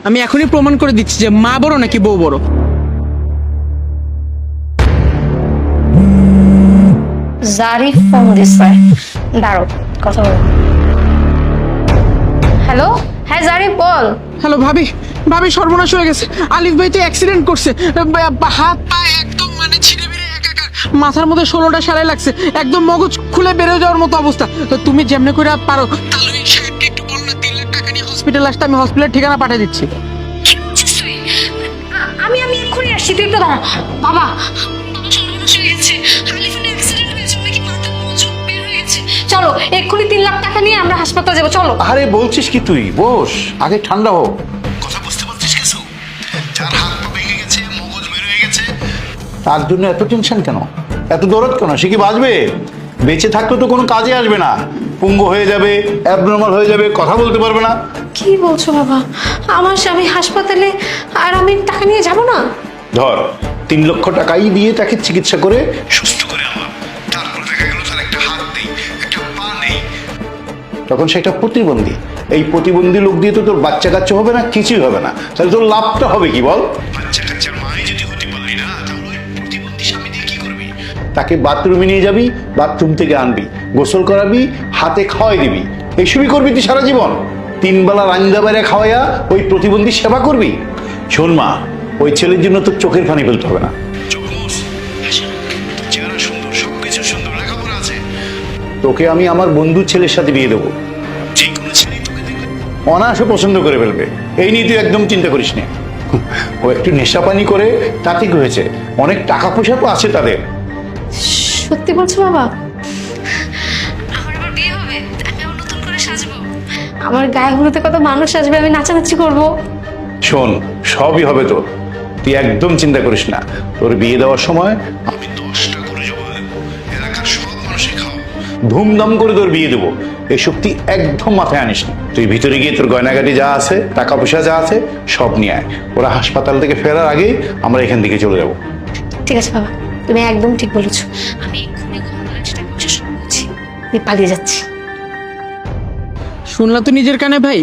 আমি এখনই প্রমাণ করে দিচ্ছি যে মা বড় নাকি বউ বড়। জারিফ ফোন দিছে, দাঁড়ো কথা বল। হ্যালো, হ্যাঁ জারিফ বল। হ্যালো ভাবি, ভাবি সর্বনাশ হয়ে গেছে। আলিফ ভাই তো অ্যাক্সিডেন্ট করছে, হাত পা একদম মানে ছিঁড়ে বেড়ে একাকার, মাথার মধ্যে 16টা সেলাই লাগছে, একদম মগজ খুলে বেরো যাওয়ার মতো অবস্থা। তুমি যেমনি করে পারো তাহলে ওই সাহেবকে একটু বল না 3 লাখ টাকা নিয়ে হসপিটাল আসতে, আমি হসপিটালের ঠিকানা পাঠিয়ে দিচ্ছি। কি বলছিস তুই? আমি এক্ষুনি আসছি, তুই একটু দাঁড়া। বাবা, সর্বনাশ হয়ে গেছে, আলিফের অ্যাক্সিডেন্ট হয়েছে, নাকি মাথার মগজ বের হয়ে গেছে। চলো এক্ষুনি 3 লাখ টাকা নিয়ে আমরা হাসপাতালে যাবো, চলো। আরে বলছিস কি তুই? বস, আগে ঠান্ডা হোক। কথা বুঝতে পারছিস কিছু? যার হাত পা ভেঙে গেছে, মগজ বের হয়ে গেছে, তার জন্য এত টেনশন কেন, এত দরদ কেন? সে কি বাঁচবে? বেঁচে থাকলে তো কোনো কাজে আসবে না, পুঙ্গ হয়ে যাবে, অ্যাবনর্মাল হয়ে যাবে, কথা বলতে পারবে না। কি বলছো বাবা? আমার স্বামী হাসপাতালে আর আমি টাকা নিয়ে যাব না? ধর 3 লক্ষ টাকাই দিয়ে তাকে চিকিৎসা করে সুস্থ করে আনলাম, তারপর দেখা গেল তার একটা হাত নেই, একটা পা নেই, তখন সে একটা প্রতিবন্ধী। এই প্রতিবন্ধী লোক দিয়ে তো তোর বাচ্চা কাচ্চা হবে না, কিছুই হবে না। তাহলে তোর লাভটা হবে কি বল? বাচ্চা কাচ্চার মাই যদি হতে পারলি না, তাহলে ওই প্রতিবন্ধী স্বামী দিয়ে কি করবি? তাকে বাথরুমে নিয়ে যাবি, বাথরুম থেকে আনবি, গোসল করাবি, হাতে খাওয়াই দিবি, এইসবই করবি তুই সারা জীবন। 3 বেলা রান্না বাইরে খাওয়াইয়া ওই প্রতিবন্ধী সেবা করবি? শোন মা, ওই ছেলের জন্য তোর চোখের পানি ফেলতে হবে না। তোকে আমি আমার বন্ধুর ছেলের সাথে বিয়ে দেবো, যে কোনো ছেলে তোকে দেখলে অনায়াসে পছন্দ করে ফেলবে। এই নিয়ে তুই একদম চিন্তা করিস না। ও একটু নেশা পানি করে তাতে কি হয়েছে, অনেক টাকা পয়সা তো আছে তাদের। সত্যি বলছো বাবা? আমার আবার বিয়ে হবে, আমি আবার নতুন করে সাজবো, আমার গায়ে হলুদে কত মানুষ আসবে, আমি নাচানাচি করবো। শোন, সবই হবে তোর, তুই একদম চিন্তা করিস না। তোর বিয়ে দেওয়ার সময় আমি 10টা করে জমা দেবো, এলাকার সব মানুষের খাও, ধুমধাম করে তোর বিয়ে দেবো। এই শক্তি একদম মাথায় আনিস না। তুই ভিতরে গিয়ে তোর গয়নাগাটি যা আছে, টাকা পয়সা যা আছে সব নিয়ে আয়। ওরা হাসপাতাল থেকে ফেরার আগেই আমরা এখান থেকে চলে যাব। ঠিক আছে বাবা, তুমি একদম ঠিক বলেছো। আমি এক্ষুনি ঘন্টাটা টাকা পয়সা সব করছি, আমি পালিয়ে যাচ্ছি। শুনলা তো নিজের কানে ভাই,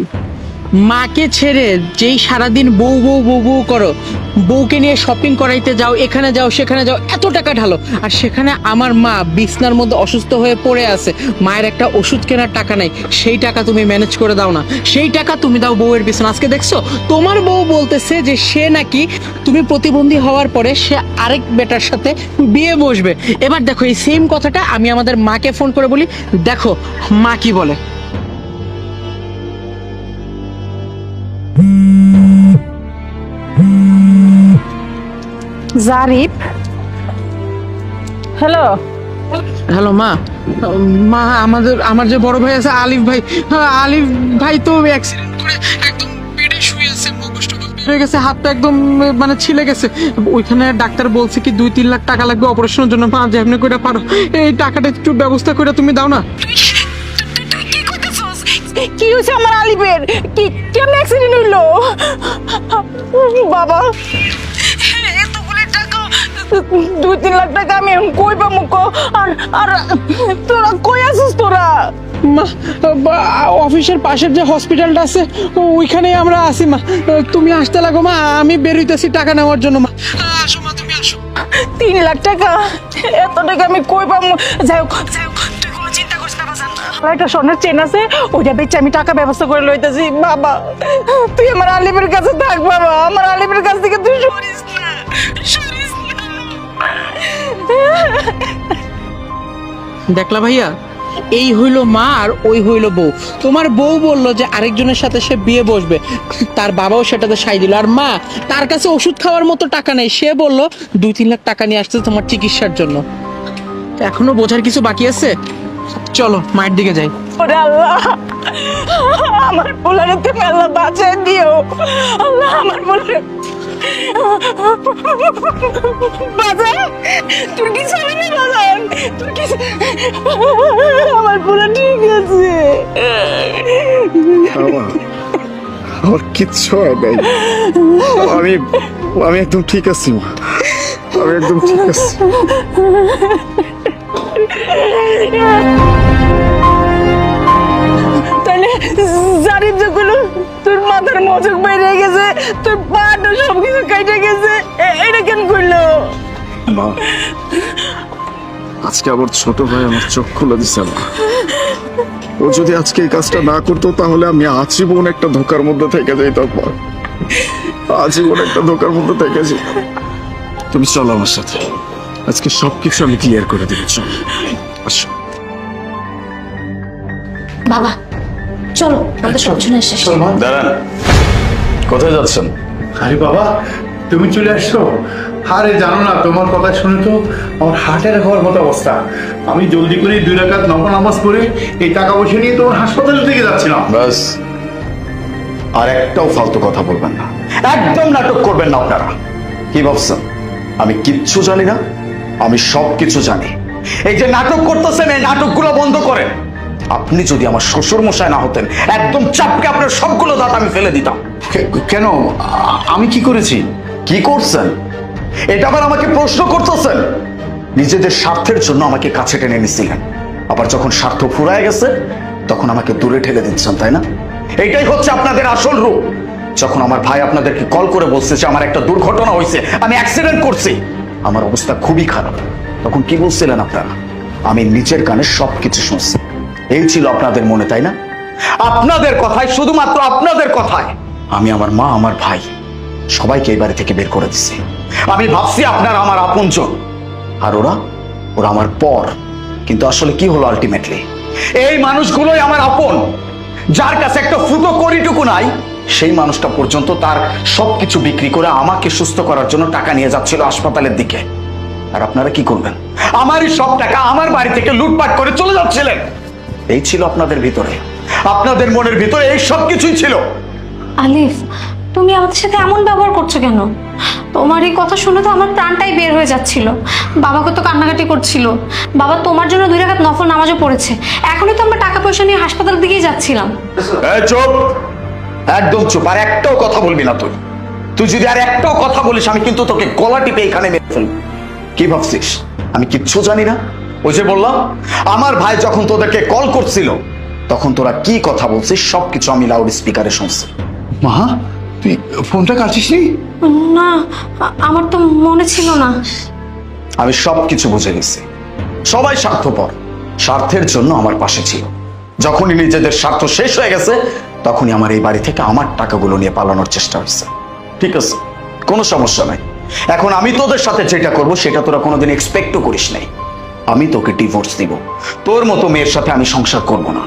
মাকে ছেড়ে যেই সারাদিন বউ বউ বউ বউ করো, বউকে নিয়ে শপিং করাইতে যাও, এখানে যাও সেখানে যাও, এত টাকা ঢালো, আর সেখানে আমার মা বিছনার মধ্যে অসুস্থ হয়ে পড়ে আছে, মায়ের একটা ওষুধ কেনার টাকা নাই, সেই টাকা তুমি ম্যানেজ করে দাও না, সেই টাকা তুমি দাও বউয়ের পিছনে। আজকে দেখছো তোমার বউ বলতেছে যে সে নাকি তুমি প্রতিবন্ধী হওয়ার পরে সে আরেক বেটার সাথে বিয়ে বসবে। এবার দেখো এই সেম কথাটা আমি আমাদের মাকে ফোন করে বলি, দেখো মা কি বলে। জারিফ, হ্যালো। হ্যালো মা, মা আমার যে বড় ভাই আছে আলিফ ভাই, আলিফ ভাই তো অ্যাক্সিডেন্ট করে একদম বেডে শুয়ে আছে, মগজ টগজ বের হয়ে গেছে, হাতটা একদম মানে ছিলে গেছে। ওইখানে ডাক্তার বলছে কি 2-3 লাখ টাকা লাগবে অপারেশনের জন্য। মা যেমনি করে পারো এই টাকাটা একটু ব্যবস্থা করে তুমি দাও না। কি হয়েছে আমার আলিফের? কি কেমন অ্যাক্সিডেন্ট হইলো বাবা? এতগুলো টাকা, 2-3 লাখ টাকা আমি এখন কই পাবো? আর আর তোরা কই আছিস তোরা? মা, অফিসের পাশের যে হসপিটালটা আছে ওইখানেই আমরা আছি মা, তুমি আসতে লাগো মা, আমি বেরোইতেছি টাকা নেওয়ার জন্য। মা আসো মা, তুমি আসো। 3 লাখ টাকা, এত টাকা আমি কই পাবো? যাই হোক তুই কোনো চিন্তা করিস না বাজান, একটা স্বর্ণের চেন আছে, ওইটা বেচে আমি টাকা ব্যবস্থা করে লইতেছি। বাবা তুই আমার আলিফের কাছে থাক বাবা, আমার আলিফের কাছ থেকে তুই সরিস না, সরিস না। দেখলা ভাইয়া, এই হইলো মা আর ওই হইলো বউ। তোমার বউ বললো যে আরেকজনের সাথে সে বিয়ে বসবে, তার বাবাও সেটাতে সাই দিল, আর মা তার কাছে ওষুধ খাওয়ার মতো টাকা নেই, সে বললো 2-3 লাখ টাকা নিয়ে আসছে তোমার চিকিৎসার জন্য। এখনো বোঝার কিছু বাকি আছে, চলো মায়ের দিকে যাই। ওরে আল্লাহ, আমার পোলারে তুমি আল্লাহ বাঁচাই দিও। আল্লাহ আমার পোলারে বাজান, তোর কিছু হয়নি বাজান, তোর কিছু, আমার পোলা ঠিক আছে। আমার কিচ্ছু হয় নাই, আমি আমি একদম ঠিক আছি মা, আমি একদম ঠিক আছি। তাহলে জারিফ যখন তোর মা মাথার মজক বেরিয়ে গেছে, তোর পাটা সবকিছু কেটে গেছে, এটা কেন করলো? মা, আজকে আবার ছোট ভাই আমার চোখ খুলে দিছে মা। ও যদি আজকে এই কাজটা না করতো তাহলে আমি আজীবন একটা ধোকার মধ্যে থেকে যেতাম মা, আজীবন একটা ধোকার মধ্যে থেকে যেতাম। তুমি চলো আমার সাথে, আজকে সবকিছু আমি ক্লিয়ার করে দেবো। চলো, আসো। বাবা চলো, আমাদের সব শুনে শেষ। দাঁড়ান, কোথায় যাচ্ছেন? আরে বাবা, তুমি চলে আসছো? আরে জানো না, তোমার কথা শুনে তো আমার হার্টের হওয়ার মতো অবস্থা। আমি জলদি করে 2 রাকাত নফল নামাজ পড়ে এই টাকা পয়সা নিয়ে তোমার হাসপাতালের দিকে যাচ্ছিলাম। বাস, আর একটাও ফালতু কথা বলবেন না, একদম নাটক করবেন না আপনারা। কি ভাবছেন আমি কিচ্ছু জানি না? আমি সব কিছু জানি। এই যে নাটক করতেছেন, এই নাটকগুলো বন্ধ করেন। আপনি যদি আমার শ্বশুর মশাই না হতেন, একদম চাপকে আপনার সবগুলো দাঁত আমি ফেলে দিতাম। কেন? আমি কি করেছি? কি করছেন এটা আবার আমাকে প্রশ্ন করতেছেন? নিজেদের স্বার্থের জন্য আমাকে কাছে টেনে নিছিলেন, আবার যখন স্বার্থ ফুরায় গেছে তখন আমাকে দূরে ঠেলে দিচ্ছেন, তাই না? এইটাই হচ্ছে আপনাদের আসল রূপ। যখন আমার ভাই আপনাদেরকে কল করে বলছে যে আমার একটা দুর্ঘটনা হয়েছে, আমি অ্যাক্সিডেন্ট করছি, আমার অবস্থা খুবই খারাপ, তখন কি বলছিলেন আপনারা? আমি নিজের কানে সবকিছু শুনছি। এই ছিল আপনাদের মনে, তাই না? আপনাদের কথায়, শুধুমাত্র আপনাদের কথায় আমি আমার মা, আমার ভাই সবাইকে এই বাড়ি থেকে বের করে দিছি। আমি ভাবছি আপনারা আমার আপনজন, আর ওরা ওরা আমার পর। কিন্তু আসলে কি হলো আলটিমেটলি? এই মানুষগুলোই আমার আপন। যার কাছে একটা ফুটো কড়িটুকু নাই, সেই মানুষটা পর্যন্ত তার সবকিছু বিক্রি করে আমাকে সুস্থ করার জন্য টাকা নিয়ে যাচ্ছিল হাসপাতালের দিকে। আর আপনারা কি করবেন? আমারই সব টাকা আমার বাড়ি থেকে লুটপাট করে চলে যাচ্ছিলেন। এই ছিল আপনাদের ভিতরে, আপনাদের মনের ভিতরে এই সব কিছুই ছিল। আলিফ, তুমি আমাদের সাথে এমন ব্যবহার করছো কেন? তোমার এই কথা শুনে তো আমার প্রাণটাই বের হয়ে যাচ্ছিল। বাবা কত কান্নাকাটি করছিল। বাবা তোমার জন্য 2 রাকাত নফল নামাজও পড়েছে। এখনই তো আমরা টাকা পয়সা নিয়ে হাসপাতালের দিকেই যাচ্ছিলাম। এই চুপ, একদম চুপ, আর একটাও কথা বলবি না তুই। তুই যদি আর একটাও কথা বলিস আমি কিন্তু তোকে গলা টিপে এখানে মেরে ফেলবো। কি ভাবছিস আমি কিচ্ছু জানি না? ওই যে বললাম, আমার ভাই যখন তোদেরকে কল করছিল তখন তোরা কি কথা বলছিস সবকিছু আমি লাউড স্পিকারে শুনছি। মা, তুই ফোনটা কাটছিস নি? না, আমার তো মনে ছিল না। আমি সবকিছু বুঝে গেছি। সবাই স্বার্থপর, স্বার্থের জন্য আমার পাশে ছিল। যখনই নিজেদের স্বার্থ শেষ হয়ে গেছে তখনই আমার এই বাড়ি থেকে আমার টাকাগুলো নিয়ে পালানোর চেষ্টা হয়েছে। ঠিক আছে, কোনো সমস্যা নাই। এখন আমি তোদের সাথে যেটা করব সেটা তোরা কোনোদিন এক্সপেক্টও করিস নাই। আমি তোকে ডিভোর্স দিব। তোর মতো মেয়ের সাথে আমি সংসার করব না।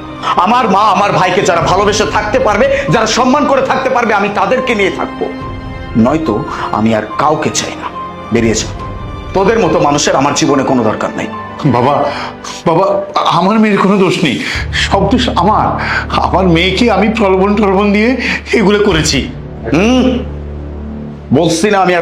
আমার মা, আমার ভাইকে যারা ভালোবেসে থাকতে পারবে, যারা সম্মান করে থাকতে পারবে, আমি তাদেরকে নিয়ে থাকবো। নয়তো আমি আর কাউকে চাই না। বেরিয়ে যা। তোদের মতো মানুষের আমার জীবনে কোনো দরকার নাই। বাবা, বাবা, আমার মেয়ের কোনো দোষ নেই, সব দোষ আমার। আমার মেয়েকে আমি প্রলোভন টলবন দিয়ে এগুলো করেছি। বলছি না আমি আর